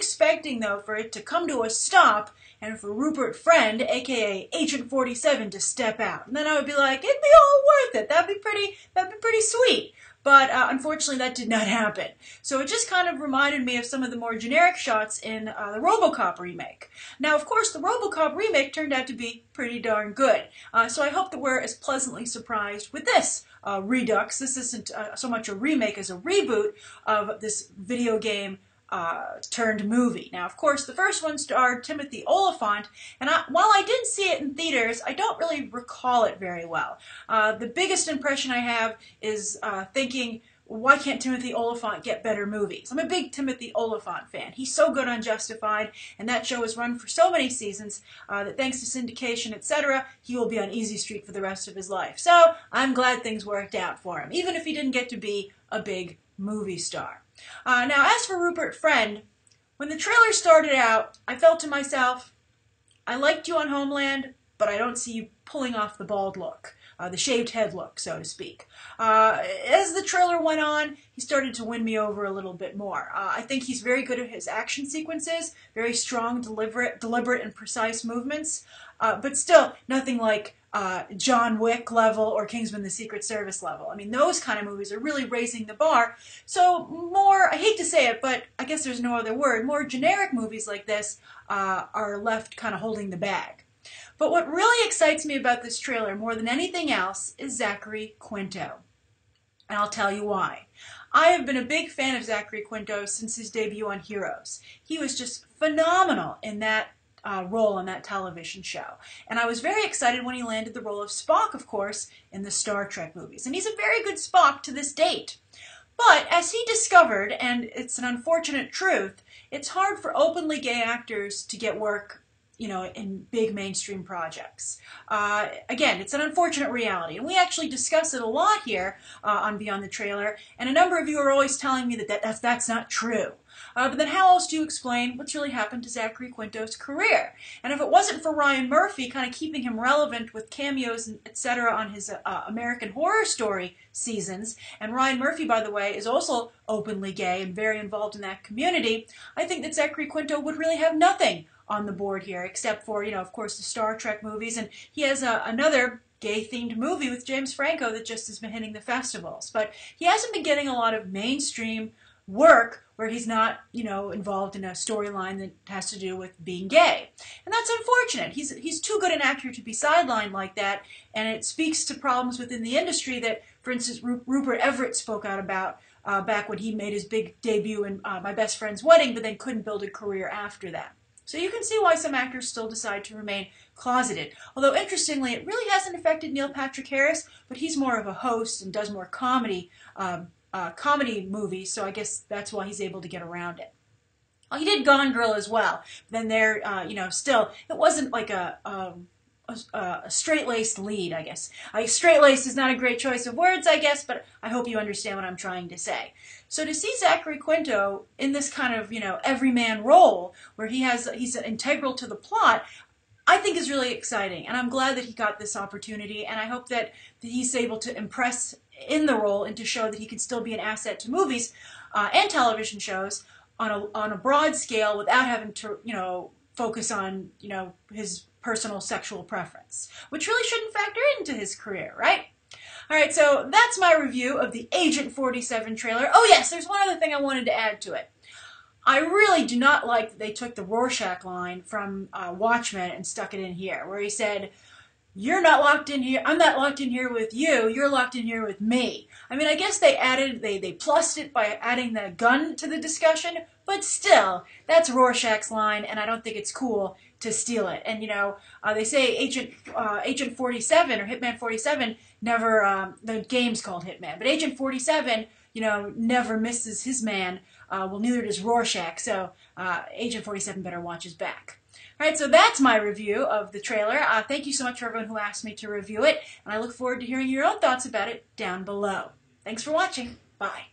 expecting, though, for it to come to a stop and for Rupert Friend, aka Agent 47, to step out. And then I would be like, it'd be all worth it. That'd be pretty sweet. But unfortunately, that did not happen. So it just kind of reminded me of some of the more generic shots in the RoboCop remake. Now, of course, the RoboCop remake turned out to be pretty darn good. So I hope that we're as pleasantly surprised with this redux. This isn't so much a remake as a reboot of this video game turned movie. Now, of course, the first one starred Timothy Olyphant, and while I did see it in theaters, I don't really recall it very well. The biggest impression I have is thinking, why can't Timothy Olyphant get better movies? I'm a big Timothy Olyphant fan. He's so good on Justified, and that show has run for so many seasons that thanks to syndication, etc., he will be on Easy Street for the rest of his life. So I'm glad things worked out for him, even if he didn't get to be a big movie star. Now, as for Rupert Friend, when the trailer started out, I felt to myself, I liked you on Homeland, but I don't see you pulling off the bald look, the shaved head look, so to speak. As the trailer went on, he started to win me over a little bit more. I think he's very good at his action sequences, very strong, deliberate and precise movements, but still nothing like John Wick level or Kingsman the Secret Service level. I mean, those kind of movies are really raising the bar. So more, I hate to say it, but I guess there's no other word, more generic movies like this are left kind of holding the bag. But what really excites me about this trailer more than anything else is Zachary Quinto. And I'll tell you why. I have been a big fan of Zachary Quinto since his debut on Heroes. He was just phenomenal in that role on that television show. And I was very excited when he landed the role of Spock, of course, in the Star Trek movies. And he's a very good Spock to this date. But as he discovered, and it's an unfortunate truth, it's hard for openly gay actors to get work, you know, in big mainstream projects. Again, it's an unfortunate reality, and we actually discuss it a lot here on Beyond the Trailer, and a number of you are always telling me that that's not true. But then how else do you explain what's really happened to Zachary Quinto's career? And if it wasn't for Ryan Murphy kind of keeping him relevant with cameos and etc. on his American Horror Story seasons, and Ryan Murphy, by the way, is also openly gay and very involved in that community, I think that Zachary Quinto would really have nothing on the board here, except for, you know, of course, the Star Trek movies, and he has another gay-themed movie with James Franco that just has been hitting the festivals. But he hasn't been getting a lot of mainstream work where he's not, you know, involved in a storyline that has to do with being gay. And that's unfortunate. He's too good an actor to be sidelined like that, and it speaks to problems within the industry that, for instance, Rupert Everett spoke out about back when he made his big debut in My Best Friend's Wedding, but then couldn't build a career after that. So you can see why some actors still decide to remain closeted. Although, interestingly, it really hasn't affected Neil Patrick Harris, but he's more of a host and does more comedy movies, so I guess that's why he's able to get around it. Well, he did Gone Girl as well. But then there, you know, still, it wasn't like a straight-laced lead, I guess. Straight-laced is not a great choice of words, I guess, but I hope you understand what I'm trying to say. So to see Zachary Quinto in this kind of, you know, everyman role, where he's integral to the plot, I think is really exciting, and I'm glad that he got this opportunity, and I hope that he's able to impress in the role and to show that he can still be an asset to movies and television shows on a broad scale without having to, you know, focus on, you know, his personal sexual preference, which really shouldn't factor into his career, right? All right, so that's my review of the Agent 47 trailer. Oh yes, there's one other thing I wanted to add to it. I really do not like that they took the Rorschach line from Watchmen and stuck it in here, where he said, "You're not locked in here, I'm not locked in here with you, you're locked in here with me." I mean, I guess they plussed it by adding the gun to the discussion, but still, that's Rorschach's line, and I don't think it's cool to steal it. And, you know, they say Agent 47 or Hitman 47 never, the game's called Hitman, but Agent 47, you know, never misses his man. Well, neither does Rorschach, so Agent 47 better watch his back. All right, so that's my review of the trailer. Thank you so much for everyone who asked me to review it, and I look forward to hearing your own thoughts about it down below. Thanks for watching. Bye.